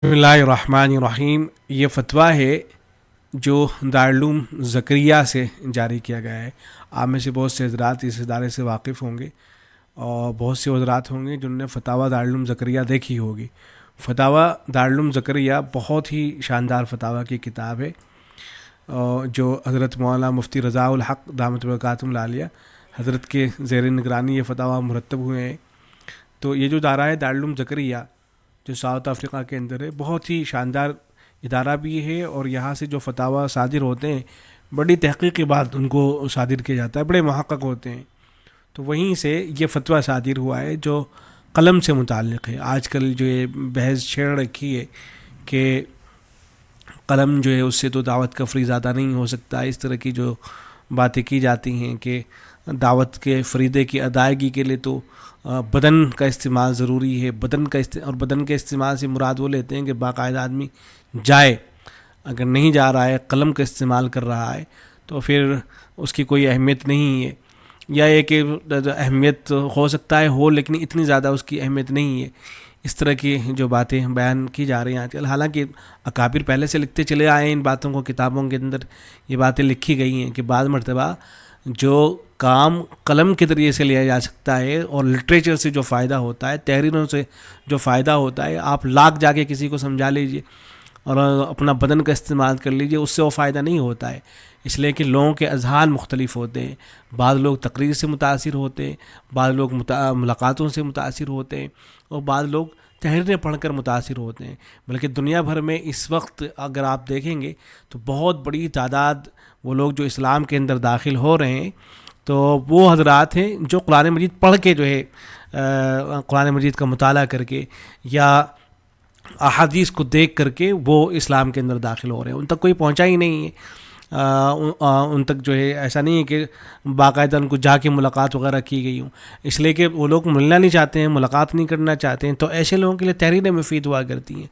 بسم اللہ الرحمن الرحیم. یہ فتویٰ ہے جو دارالعلوم زکریہ سے جاری کیا گیا ہے. آپ میں سے بہت سے حضرات اس ادارے سے واقف ہوں گے اور بہت سے حضرات ہوں گے جنہوں نے فتاویٰ دارالعلوم زکریہ دیکھی ہوگی. فتاویٰ دارالعلوم زکریہ بہت ہی شاندار فتاویٰ کی کتاب ہے جو حضرت مولانا مفتی رضا الحق دامت برکاتہم العالیہ حضرت کے زیر نگرانی یہ فتاویٰ مرتب ہوئے ہیں. تو یہ جو ادارہ ہے دارالعلوم زکریہ جو ساؤتھ افریقہ کے اندر ہے، بہت ہی شاندار ادارہ بھی ہے، اور یہاں سے جو فتاویٰ صادر ہوتے ہیں بڑی تحقیق کے بعد ان کو صادر کیا جاتا ہے، بڑے محقق ہوتے ہیں. تو وہیں سے یہ فتویٰ صادر ہوا ہے جو قلم سے متعلق ہے. آج کل جو یہ بحث چھیڑ رکھی ہے کہ قلم جو ہے اس سے تو دعوت کا فریضہ ادا نہیں ہو سکتا، اس طرح کی جو باتیں کی جاتی ہیں کہ دعوت کے فریضے کی ادائیگی کے لیے تو بدن کا استعمال ضروری ہے. اور بدن کے استعمال سے مراد وہ لیتے ہیں کہ باقاعدہ آدمی جائے، اگر نہیں جا رہا ہے، قلم کا استعمال کر رہا ہے تو پھر اس کی کوئی اہمیت نہیں ہے، یا یہ کہ اہمیت ہو سکتا ہے ہو لیکن اتنی زیادہ اس کی اہمیت نہیں ہے. اس طرح کی جو باتیں بیان کی جا رہی ہیں آج کل، حالانکہ اکابر پہلے سے لکھتے چلے آئے ہیں ان باتوں کو، کتابوں کے اندر یہ باتیں لکھی گئی ہیں کہ بعض مرتبہ جو کام قلم کے ذریعے سے لیا جا سکتا ہے اور لٹریچر سے جو فائدہ ہوتا ہے، تحریروں سے جو فائدہ ہوتا ہے، آپ لاکھ جا کے کسی کو سمجھا لیجئے اور اپنا بدن کا استعمال کر لیجئے، اس سے وہ فائدہ نہیں ہوتا ہے. اس لیے کہ لوگوں کے اذہان مختلف ہوتے ہیں. بعض لوگ تقریر سے متاثر ہوتے ہیں، بعض لوگ ملاقاتوں سے متاثر ہوتے ہیں، اور بعض لوگ تحریریں پڑھ کر متاثر ہوتے ہیں. بلکہ دنیا بھر میں اس وقت اگر آپ دیکھیں گے تو بہت بڑی تعداد وہ لوگ جو اسلام کے اندر داخل ہو رہے ہیں تو وہ حضرات ہیں جو قرآن مجید پڑھ کے جو ہے قرآن مجید کا مطالعہ کر کے یا احادیث کو دیکھ کر کے وہ اسلام کے اندر داخل ہو رہے ہیں. ان تک کوئی پہنچا ہی نہیں ہے، ان تک جو ہے ایسا نہیں ہے کہ باقاعدہ ان کو جا کے ملاقات وغیرہ کی گئی ہوں، اس لیے کہ وہ لوگ ملنا نہیں چاہتے ہیں، ملاقات نہیں کرنا چاہتے ہیں. تو ایسے لوگوں کے لیے تحریریں مفید ہوا کرتی ہیں.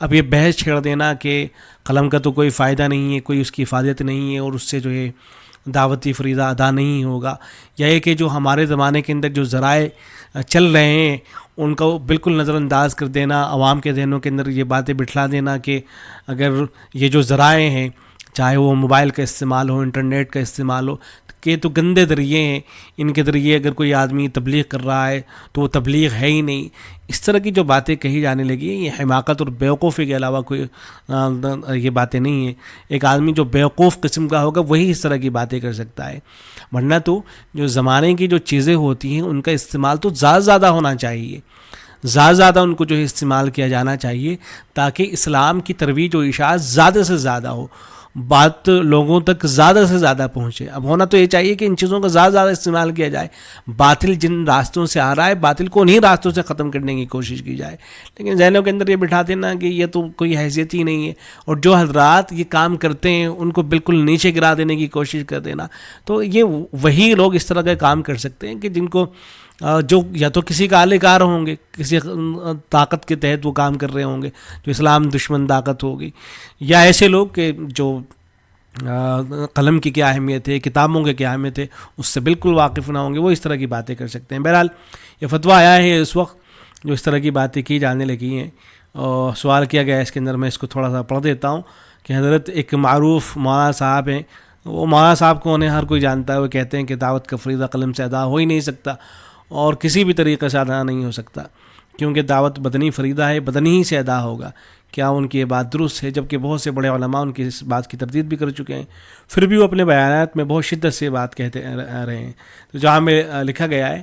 اب یہ بحث چھیڑ دینا کہ قلم کا تو کوئی فائدہ نہیں ہے، کوئی اس کی حفاظت نہیں ہے اور اس سے جو ہے دعوتی فریضہ ادا نہیں ہوگا، یا یہ کہ جو ہمارے زمانے کے اندر جو ذرائع چل رہے ہیں ان کو بالکل نظر انداز کر دینا، عوام کے ذہنوں کے اندر یہ باتیں بٹھلا دینا کہ اگر یہ جو ذرائع ہیں، چاہے وہ موبائل کا استعمال ہو، انٹرنیٹ کا استعمال ہو، کہ تو گندے ذریعے ہیں، ان کے ذریعے اگر کوئی آدمی تبلیغ کر رہا ہے تو وہ تبلیغ ہے ہی نہیں. اس طرح کی جو باتیں کہی جانے لگی ہیں، یہ حماقت اور بیوقوفی کے علاوہ کوئی یہ باتیں نہیں ہیں. ایک آدمی جو بیوقوف قسم کا ہوگا وہی اس طرح کی باتیں کر سکتا ہے، ورنہ تو جو زمانے کی جو چیزیں ہوتی ہیں ان کا استعمال تو زیادہ ہونا چاہیے، زیادہ ان کو جو ہے استعمال کیا جانا چاہیے تاکہ اسلام کی ترویج و اشاعت زیادہ سے زیادہ ہو، بات لوگوں تک زیادہ سے زیادہ پہنچے. اب ہونا تو یہ چاہیے کہ ان چیزوں کا زیادہ استعمال کیا جائے، باطل جن راستوں سے آ رہا ہے باطل کو انہی راستوں سے ختم کرنے کی کوشش کی جائے. لیکن ذہنوں کے اندر یہ بٹھا دینا کہ یہ تو کوئی حیثیت ہی نہیں ہے، اور جو حضرات یہ کام کرتے ہیں ان کو بالکل نیچے گرا دینے کی کوشش کر دینا. تو یہ وہی لوگ اس طرح کا کام کر سکتے ہیں کہ جن کو جو یا تو کسی کا اہل کار ہوں گے، کسی طاقت کے تحت وہ کام کر رہے ہوں گے جو اسلام دشمن طاقت ہوگی، یا ایسے لوگ کہ جو قلم کی کیا اہمیت ہے، کتابوں کی کیا اہمیت ہے اس سے بالکل واقف نہ ہوں گے، وہ اس طرح کی باتیں کر سکتے ہیں. بہرحال یہ فتویٰ آیا ہے اس وقت جو اس طرح کی باتیں کی جانے لگی ہیں، اور سوال کیا گیا ہے اس کے اندر. میں اس کو تھوڑا سا پڑھ دیتا ہوں کہ حضرت ایک معروف مولانا صاحب ہیں، وہ مولانا صاحب کو انہیں ہر کوئی جانتا ہے، وہ کہتے ہیں کہ دعوت کا فریضہ قلم سے ادا ہو ہی نہیں سکتا اور کسی بھی طریقے سے ادا نہیں ہو سکتا، کیونکہ دعوت بدنی فریضہ ہے، بدنی ہی سے ادا ہوگا. کیا ان کی یہ بات درست ہے؟ جبکہ بہت سے بڑے علماء ان کی اس بات کی تردید بھی کر چکے ہیں، پھر بھی وہ اپنے بیانات میں بہت شدت سے بات کہتے رہے ہیں. تو جہاں میں لکھا گیا ہے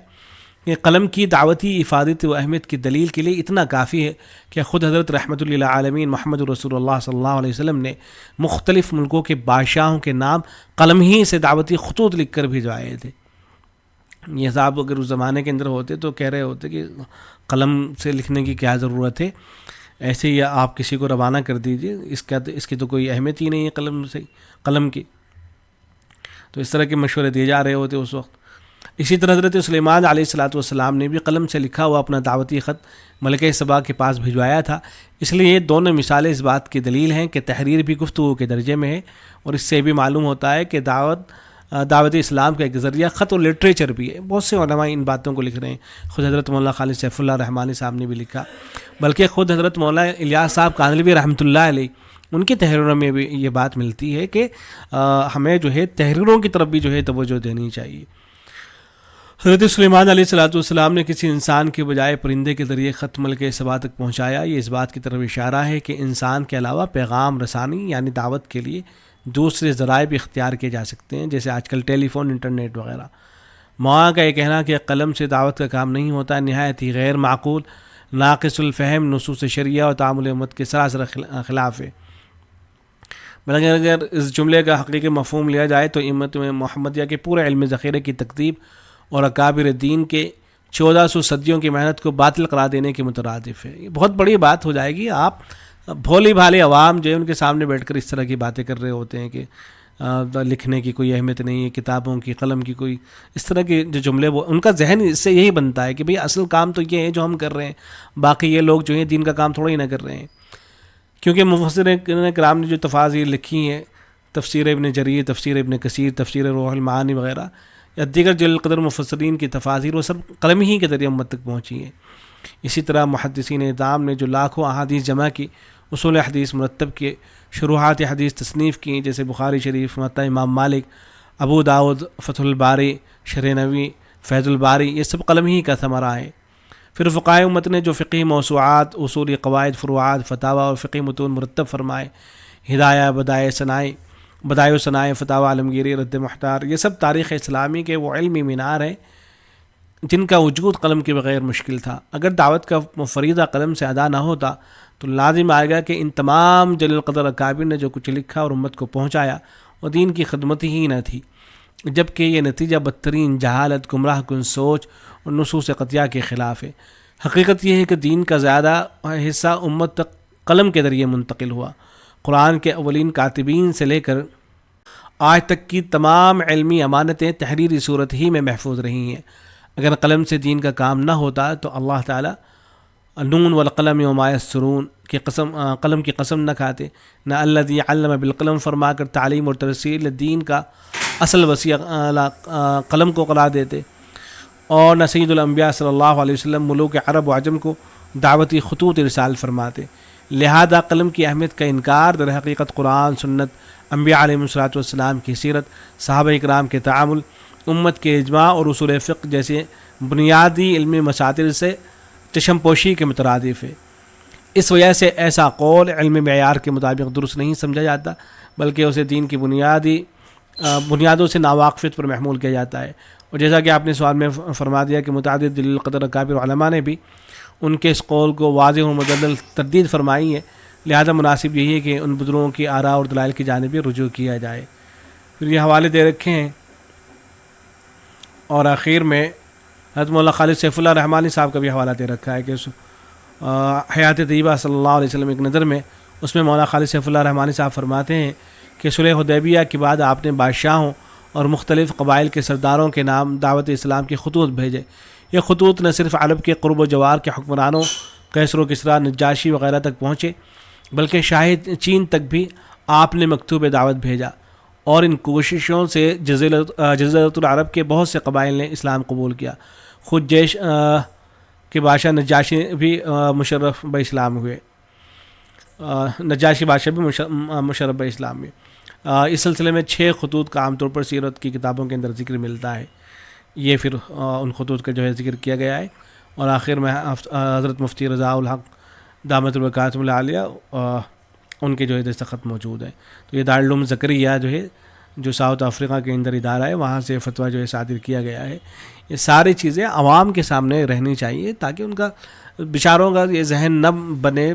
کہ قلم کی دعوتی افادت و اہمیت کی دلیل کے لیے اتنا کافی ہے کہ خود حضرت رحمۃ للعالمین محمد رسول اللہ صلی اللہ علیہ وسلم نے مختلف ملکوں کے بادشاہوں کے نام قلم ہی سے دعوتی خطوط لکھ کر بھجوائے تھے. یہ صاحب اگر اس زمانے کے اندر ہوتے تو کہہ رہے ہوتے کہ قلم سے لکھنے کی کیا ضرورت ہے، ایسے ہی آپ کسی کو روانہ کر دیجئے، اس کی تو کوئی اہمیت ہی نہیں ہے قلم کی. تو اس طرح کے مشورے دیے جا رہے ہوتے اس وقت. اسی طرح حضرت سلیمان علیہ الصلاۃ والسلام نے بھی قلم سے لکھا ہوا اپنا دعوتی خط ملکہ سبا کے پاس بھجوایا تھا. اس لیے یہ دونوں مثالیں اس بات کی دلیل ہیں کہ تحریر بھی گفتگو کے درجے میں ہے، اور اس سے بھی معلوم ہوتا ہے کہ دعوت دعوت اسلام کا ایک ذریعہ خط اور لٹریچر بھی ہے. بہت سے علماء ان باتوں کو لکھ رہے ہیں. خود حضرت مولانا خالد سیف اللہ رحمانی صاحب نے بھی لکھا, بلکہ خود حضرت مولانا الیاس صاحب کاندھلوی رحمۃ اللہ علیہ ان کی تحریروں میں بھی یہ بات ملتی ہے کہ ہمیں جو ہے تحریروں کی طرف بھی جو ہے توجہ دینی چاہیے. حضرت سلیمان علیہ السلام نے کسی انسان کے بجائے پرندے کے ذریعے خط ملک سبا تک پہنچایا. یہ اس بات کی طرف اشارہ ہے کہ انسان کے علاوہ پیغام رسانی یعنی دعوت کے لیے دوسرے ذرائع بھی اختیار کیے جا سکتے ہیں, جیسے آج کل ٹیلی فون, انٹرنیٹ وغیرہ. مولانا کا یہ کہنا کہ قلم سے دعوت کا کام نہیں ہوتا نہایت ہی غیر معقول, ناقص الفہم, نصوص شریعہ اور تعامل امت کے سراسر خلاف ہے. بلکہ اگر اس جملے کا حقیقی مفہوم لیا جائے تو امت محمدیہ کے پورے علم ذخیرے کی تکذیب اور اکابر دین کے 1400 صدیوں کی محنت کو باطل قرار دینے کے مترادف ہے. یہ بہت بڑی بات ہو جائے گی. آپ بھولی بھالی عوام جو ہے ان کے سامنے بیٹھ کر اس طرح کی باتیں کر رہے ہوتے ہیں کہ لکھنے کی کوئی اہمیت نہیں ہے, کتابوں کی, قلم کی, کوئی اس طرح کے جو جملے, وہ ان کا ذہن اس سے یہی بنتا ہے کہ بھئی اصل کام تو یہ ہے جو ہم کر رہے ہیں, باقی یہ لوگ جو ہیں دین کا کام تھوڑا ہی نہ کر رہے ہیں. کیونکہ مفسرین کرام نے جو تفاسیر لکھی ہیں, تفسیر ابن جریر, تفسیر ابن کثیر, تفسیر روح المعانی وغیرہ یا دیگر جلیل القدر مفسرین کی تفاسیر, وہ سب قلم ہی کے ذریعے امت تک پہنچی ہیں. اسی طرح محدثین اعظام نے جو لاکھوں احادیث جمع کی, اصول حدیث مرتب کیے, شروحات حدیث تصنیف کی, جیسے بخاری شریف, موطا امام مالک, ابو داؤد, فتح الباری, شرح نوی, فیض الباری, یہ سب قلم ہی کا ثمرہ ہے. پھر فقہائے امت نے جو فقہی موضوعات, اصولی قواعد, فروعات, فتاوی اور فقہی متون مرتب فرمائے, ہدایہ, بدائع و ثنائے, فتاوی عالمگیری, رد محتار, یہ سب تاریخ اسلامی کے وہ علمی مینار ہیں جن کا وجود قلم کے بغیر مشکل تھا. اگر دعوت کا فریضہ قلم سے ادا نہ ہوتا تو لازم آئے گا کہ ان تمام جلیل القدر اکابر نے جو کچھ لکھا اور امت کو پہنچایا وہ دین کی خدمت ہی نہ تھی, جبکہ یہ نتیجہ بدترین جہالت, گمراہ کن سوچ اور نصوص قطعیہ کے خلاف ہے. حقیقت یہ ہے کہ دین کا زیادہ حصہ امت تک قلم کے ذریعے منتقل ہوا. قرآن کے اولین کاتبین سے لے کر آج تک کی تمام علمی امانتیں تحریری صورت ہی میں محفوظ رہی ہیں. اگر قلم سے دین کا کام نہ ہوتا تو اللہ تعالیٰ نون والقلم وما یسطرون کی قسم, قلم کی قسم نہ کھاتے, نہ الذی علم بالقلم فرما کر تعلیم اور ترسیل دین کا اصل وسیع قلم کو قرار دیتے, اور نہ سید الانبیاء صلی اللہ علیہ وسلم ملوک عرب و عجم کو دعوتی خطوط ارسال فرماتے. لہذا قلم کی اہمیت کا انکار در حقیقت قرآن, سنت, انبیاء علیہ الصلوۃ والسلام کی سیرت, صحابہ اکرام کے تعامل, امت کے اجماع اور اصول فقہ جیسے بنیادی علمی مسائل سے چشم پوشی کے مترادف ہے. اس وجہ سے ایسا قول علم معیار کے مطابق درست نہیں سمجھا جاتا, بلکہ اسے دین کی بنیادوں سے ناواقفیت پر محمول کیا جاتا ہے. اور جیسا کہ آپ نے سوال میں فرما دیا کہ متعدد جلیل القدر اکابر علماء نے بھی ان کے اس قول کو واضح اور مجدد تردید فرمائی ہے. لہذا مناسب یہی ہے کہ ان بزرگوں کی آراء اور دلائل کی جانب رجوع کیا جائے. پھر یہ حوالے دے رکھے ہیں, اور آخر میں حضرت مولانا خالد سیف اللہ رحمانی صاحب کا بھی حوالہ دے رکھا ہے کہ حیات طیبہ صلی اللہ علیہ وسلم ایک نظر میں, اس میں مولانا خالد سیف اللہ رحمانی صاحب فرماتے ہیں کہ صلح حدیبیہ کے بعد آپ نے بادشاہوں اور مختلف قبائل کے سرداروں کے نام دعوت اسلام کے خطوط بھیجے. یہ خطوط نہ صرف عرب کے قرب و جوار کے حکمرانوں قیصر و کسریٰ, نجاشی وغیرہ تک پہنچے, بلکہ شاہ چین تک بھی آپ نے مکتوب دعوت بھیجا, اور ان کوششوں سے جزیرۃ العرب کے بہت سے قبائل نے اسلام قبول کیا. خود جیش کے بادشاہ نجاشی بھی مشرف بہ اسلام ہوئے, نجاشی بادشاہ بھی مشرف بہ اسلام ہوئے. اس سلسلے میں 6 خطوط کا عام طور پر سیرت کی کتابوں کے اندر ذکر ملتا ہے. یہ پھر ان خطوط کا جو ہے ذکر کیا گیا ہے, اور آخر میں حضرت مفتی رضا الحق دامت البرکاتہ العالیہ ان کے جو ہے دستخط موجود ہیں. تو یہ دارالعلوم زکریا جو ہے, جو ساؤتھ افریقہ کے اندر ادارہ ہے, وہاں سے فتویٰ جو ہے صادر کیا گیا ہے. یہ ساری چیزیں عوام کے سامنے رہنی چاہیے تاکہ ان کا بیچاروں کا یہ ذہن نہ بنے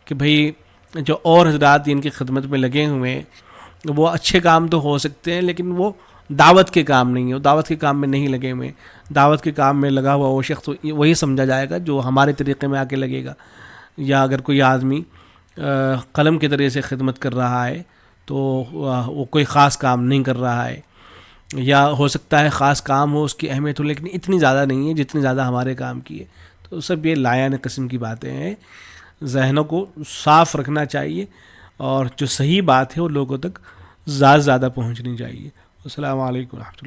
کہ بھئی جو اور حضرات دین کی خدمت میں لگے ہوئے ہیں وہ اچھے کام تو ہو سکتے ہیں لیکن وہ دعوت کے کام نہیں ہے, وہ دعوت کے کام میں نہیں لگے ہوئے. دعوت کے کام میں لگا ہوا وہ شخص وہی سمجھا جائے گا جو ہمارے طریقے میں آ کے لگے گا. یا اگر کوئی آدمی قلم کے ذریعے سے خدمت کر رہا ہے تو وہ کوئی خاص کام نہیں کر رہا ہے, یا ہو سکتا ہے خاص کام ہو, اس کی اہمیت ہو, لیکن اتنی زیادہ نہیں ہے جتنی زیادہ ہمارے کام کی ہے. تو سب یہ لایان قسم کی باتیں ہیں. ذہنوں کو صاف رکھنا چاہیے, اور جو صحیح بات ہے وہ لوگوں تک زیادہ پہنچنی چاہیے. السلام علیکم و رحمۃ اللہ.